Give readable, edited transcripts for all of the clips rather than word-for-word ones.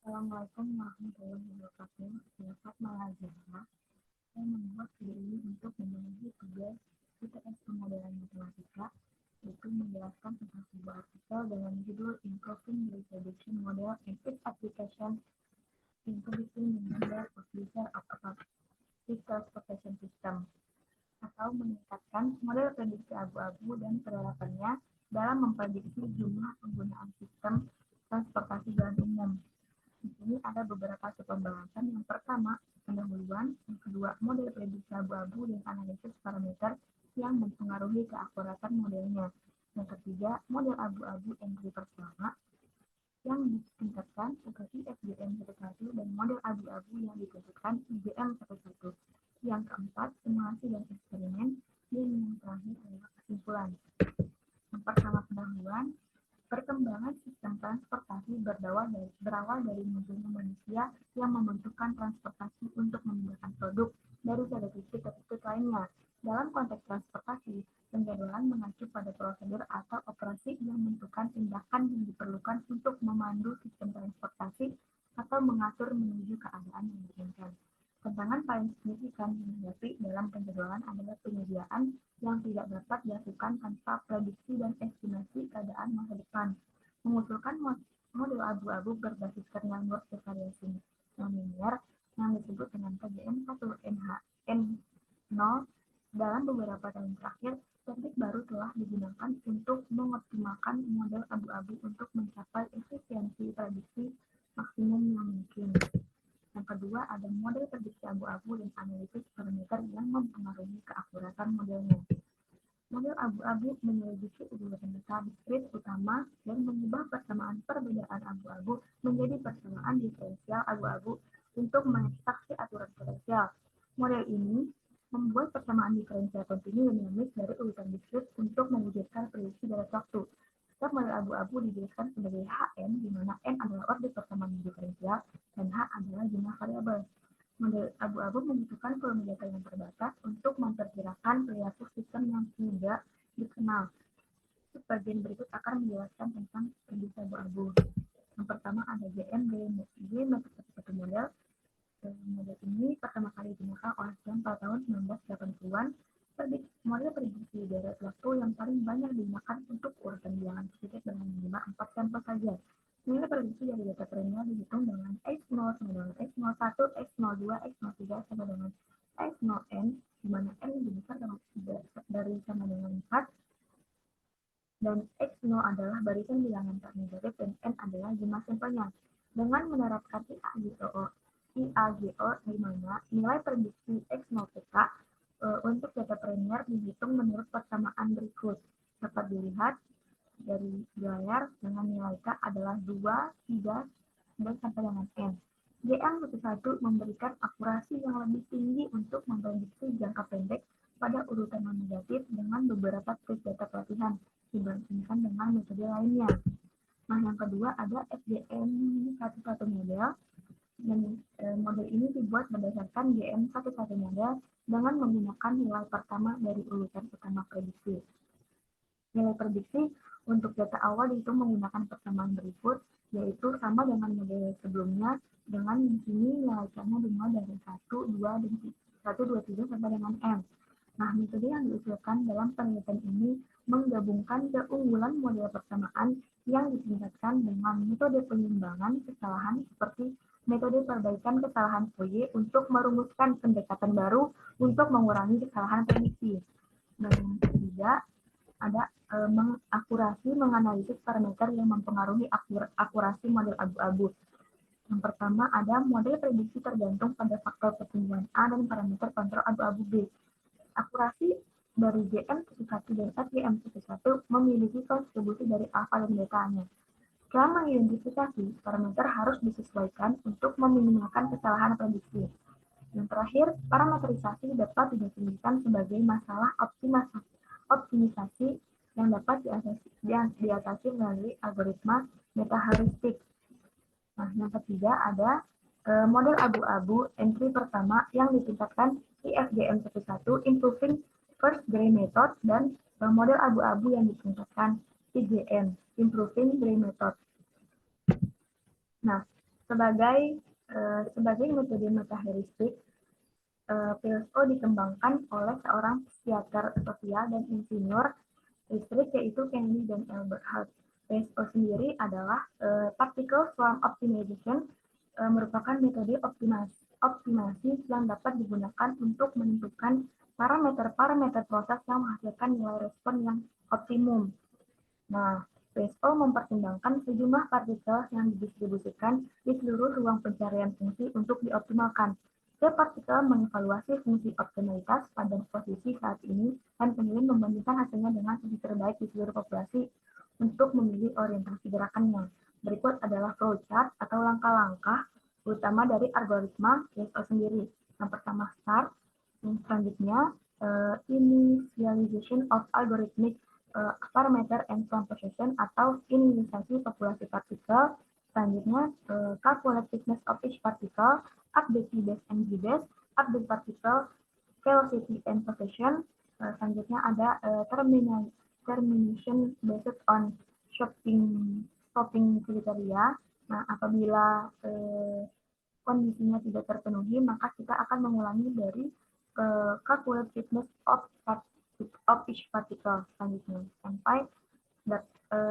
Assalamualaikum warahmatullahi wabarakatuh. Selamat mahasiswa. Saya membuat video ini untuk membagi tugas UTS pemodelan matematika, yaitu menjelaskan tentang sebuah artikel dengan judul Improving the Prediction Model and its Application in Predicting the Number of Users of a Public Transportation System, atau meningkatkan model prediksi abu-abu dan penerapannya dalam memprediksi jumlah penggunaan sistem transportasi jalan umum. Di sini ada beberapa pembahasan. Yang pertama, pendahuluan. Yang kedua, model prediksi abu-abu dan analisis parameter yang mempengaruhi keakuratan modelnya. Yang ketiga, model abu-abu entry pertama yang ditingkatkan seperti FGM 11 dan model abu-abu yang ditingkatkan IGM 11. Yang keempat, simulasi dan eksperimen. Dan yang terakhir adalah kesimpulan. Yang pertama, pendahuluan. Perkembangan sistem transportasi berawal dari munculnya manusia yang membentukkan transportasi untuk memindahkan produk dari satu titik ke titik lainnya. Dalam konteks transportasi, penjadwalan mengacu pada prosedur atau operasi yang menentukan tindakan yang diperlukan untuk memandu sistem transportasi atau mengatur menuju keadaan yang diinginkan. Tantangan paling signifikan yang dihadapi dalam penjadwalan adalah penyediaan yang tidak dapat dilakukan tanpa prediksi dan estimasi keadaan masa depan. Mengusulkan model abu-abu berbasis kernel multivariasi nonlinear yang disebut dengan KGM1 NHN0 dalam beberapa tahun terakhir, teknik baru telah digunakan untuk mengoptimalkan model abu-abu untuk mencapai efisiensi prediksi maksimum yang mungkin. Yang kedua, ada model prediksi abu-abu dan analisis parameter yang mempengaruhi keakuratan modelnya. Model abu-abu menyelidiki urutan data diskrit utama dan mengubah persamaan perbedaan abu-abu menjadi persamaan diferensial abu-abu untuk mengekstraksi aturan potensial. Model ini membuat persamaan diferensial kontinu dan dinamis dari urutan diskrit untuk mewujudkan prediksi dalam waktu. Setiap model abu-abu dijelaskan sebagai Hn, di mana n adalah orbit persamaan diferensial dan H adalah jumlah variabel. Model abu-abu membutuhkan volume data yang terbatas untuk memperkirakan perilaku sistem yang tidak dikenal. Bagian berikut akan menjelaskan tentang prediksi abu-abu. Yang pertama ada GM1 model. Model ini pertama kali digunakan oleh John pada tahun 1980-an. Model prediksi deret waktu yang paling banyak digunakan untuk urutan bilangan positif dengan minimal 4 sampel saja. Nilai prediksi dari data perennial dihitung dengan X0 sama dengan X01, X02, X03 sama dengan X0N, di mana N lebih besar dari sama dengan 4, dan X0 adalah barisan bilangan tak negatif dan N adalah jumlah sampelnya. Dengan menerapkan IAGO, di mana nilai prediksi X0PK untuk data perennial dihitung menurut persamaan berikut. Dapat dilihat dari layar dengan nilai K adalah 2, 3, dan sampai dengan N. GM11 memberikan akurasi yang lebih tinggi untuk memprediksi jangka pendek pada urutan non negatif dengan beberapa trik data pelatihan dibandingkan dengan metode lainnya. Nah, yang kedua ada FGM11 model. Dan model ini dibuat berdasarkan GM11 model dengan menggunakan nilai pertama dari urutan utama prediksi. Nilai prediksi untuk data awal dihitung menggunakan persamaan berikut, yaitu sama dengan model sebelumnya, dengan di sini nilai K-nya dimulai dari 1, 2, dan 1, 2, 3 sampai dengan M. Nah, metode yang diusulkan dalam penelitian ini menggabungkan keunggulan model persamaan yang ditingkatkan dengan metode penyimbangan kesalahan seperti metode perbaikan kesalahan Fourier untuk merumuskan pendekatan baru untuk mengurangi kesalahan prediksi. Dan yang ketiga, ada mengakurasi menganalisis parameter yang mempengaruhi akurasi model abu-abu. Yang pertama ada model prediksi tergantung pada faktor pertumbuhan A dan parameter kontrol abu-abu B. Akurasi dari GM11 dan FGM11 memiliki kontribusi dari alfa dan betanya. Setelah mengidentifikasi, parameter harus disesuaikan untuk meminimalkan kesalahan prediksi. Yang terakhir, parameterisasi dapat didefinisikan sebagai masalah optimisasi yang dapat diatasi melalui algoritma meta-heuristik. Nah, yang ketiga ada model abu-abu entry pertama yang ditingkatkan IFGM11 Improving First Gray Method dan model abu-abu yang ditingkatkan IGM Improving Gray Method. Nah, Sebagai metode metaheuristik, PSO dikembangkan oleh seorang psikiater sosial dan insinyur listrik yaitu Kennedy dan Albert Hart. PSO sendiri adalah particle swarm optimization, merupakan metode optimasi yang dapat digunakan untuk menentukan parameter-parameter proses yang menghasilkan nilai respon yang optimum. Nah, PSO mempertimbangkan sejumlah partikel yang didistribusikan di seluruh ruang pencarian fungsi untuk dioptimalkan. Setiap partikel mengevaluasi fungsi optimalitas pada posisi saat ini dan kemudian membandingkan hasilnya dengan sisi terbaik di seluruh populasi untuk memilih orientasi gerakannya. Berikut adalah flowchart atau langkah-langkah utama dari algoritma PSO sendiri. Yang pertama start, yang selanjutnya initialization of algorithmic parameter and composition atau inisiasi populasi partikel. Selanjutnya, calculate thickness of each particle, update P-base and G-base, update particle velocity and position. Selanjutnya ada termination based on stopping criteria. Nah, apabila kondisinya tidak terpenuhi, maka kita akan mengulangi dari calculate thickness of each particle selanjutnya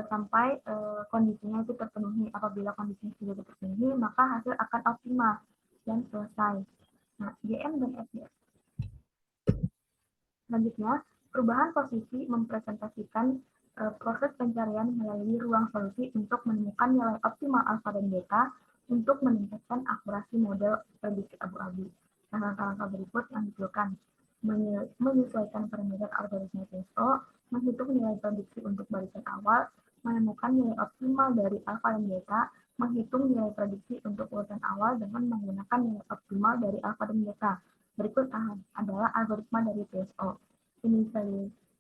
sampai kondisinya itu terpenuhi. Apabila kondisinya sudah terpenuhi, maka hasil akan optimal dan selesai. Nah, GM dan FDS. Selanjutnya, perubahan posisi mempresentasikan proses pencarian melalui ruang solusi untuk menemukan nilai optimal alfa dan beta untuk meningkatkan akurasi model prediksi abu-abu. Nah, langkah-langkah berikut yang diperlukan: menyesuaikan parameter algoritma PSO, menghitung nilai prediksi untuk barisan awal, menemukan nilai optimal dari alfa dan beta, menghitung nilai prediksi untuk urutan awal dengan menggunakan nilai optimal dari alfa dan beta. Berikut adalah algoritma dari PSO.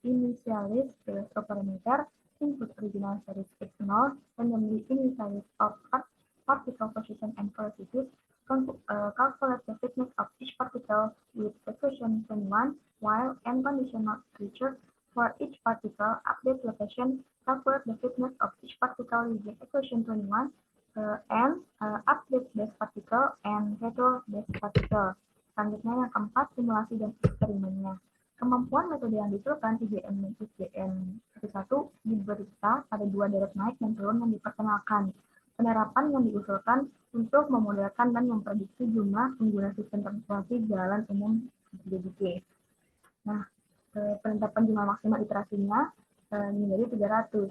Initialize PSO parameter, input original series x0, randomly initialize of particle position and velocities, calculate the thickness of each particle with equation 21, while n condition not reached for each particle, update location, calculate the thickness of each particle using equation 21, and update base particle and retro base particle. Selanjutnya yang keempat, simulasi dan eksperimennya. Kemampuan metode yang diusulkan IGM dan SGM 11 diberita pada 2 deret naik dan turun yang diperkenalkan. Penerapan yang diusulkan untuk memodelkan dan memprediksi jumlah pengguna sistem transportasi jalan umum GDP. Nah, penetapan jumlah maksimal iterasinya menjadi 300.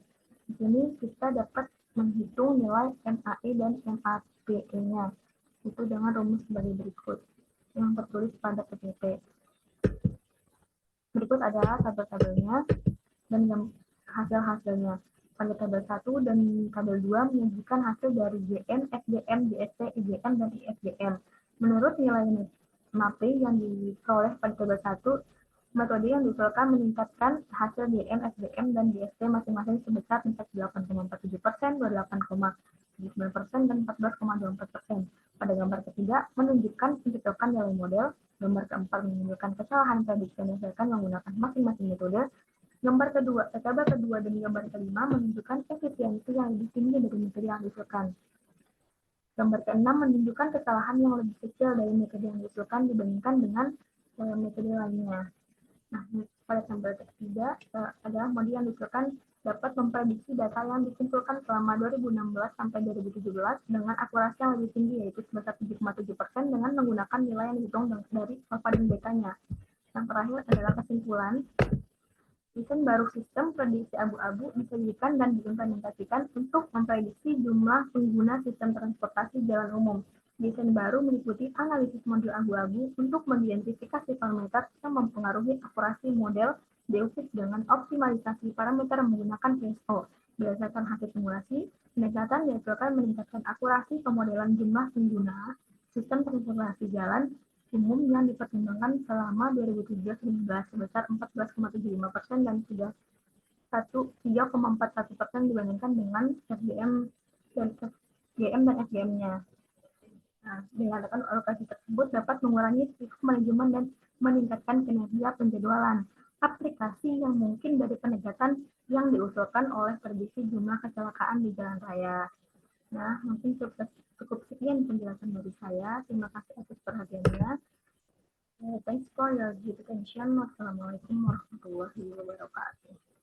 Di sini kita dapat menghitung nilai MAE dan MAPE-nya. Itu dengan rumus sebagai berikut yang tertulis pada PPT. Berikut adalah tabel-tabelnya dan hasil-hasilnya. Pada tabel 1 dan tabel 2 menunjukkan hasil dari GM, FGM, DST, IGM, dan IFGM. Menurut nilai MAPE yang diperoleh pada tabel 1, metode yang diusulkan meningkatkan hasil GM, FGM, dan DST masing-masing sebesar 48,47%, 28,79%, dan 14,24%. Pada gambar ketiga, menunjukkan pencocokan nilai model. Gambar keempat menunjukkan kesalahan prediksi berdasarkan menggunakan masing-masing metode. Tabel kedua dan gambar kelima menunjukkan efisiensi yang lebih tinggi dari metode yang diusulkan. Gambar keenam menunjukkan kesalahan yang lebih kecil dari metode yang diusulkan dibandingkan dengan metode lainnya. Nah, pada tabel ketiga adalah model yang diusulkan dapat memprediksi data yang dikumpulkan selama 2016 sampai 2017 dengan akurasi yang lebih tinggi, yaitu sebesar 7,7% dengan menggunakan nilai yang dihitung dari alfa dan betanya. Yang terakhir adalah kesimpulan. Desain baru sistem prediksi abu-abu disajikan dan diimplementasikan untuk memprediksi jumlah pengguna sistem transportasi jalan umum. Desain baru meliputi analisis model abu-abu untuk mengidentifikasi parameter yang mempengaruhi akurasi model DOFIS dengan optimalisasi parameter menggunakan PSO. Berdasarkan hasil simulasi, pendekatan dihasilkan meningkatkan akurasi pemodelan jumlah pengguna sistem transportasi jalan umum yang dipertimbangkan selama 2017-2019 sebesar 14,75% dan 3,41% dibandingkan dengan FGM dan FGM-nya. Nah, dengan alokasi tersebut dapat mengurangi risiko manajemen dan meningkatkan kinerja penjadwalan. Aplikasi yang mungkin dari pendekatan yang diusulkan oleh prediksi jumlah kecelakaan di jalan raya. Nah, mungkin cukup sekian sekian penjelasan dari saya. Terima kasih atas perhatiannya. Thanks for your deep attention. Wassalamualaikum warahmatullahi wabarakatuh.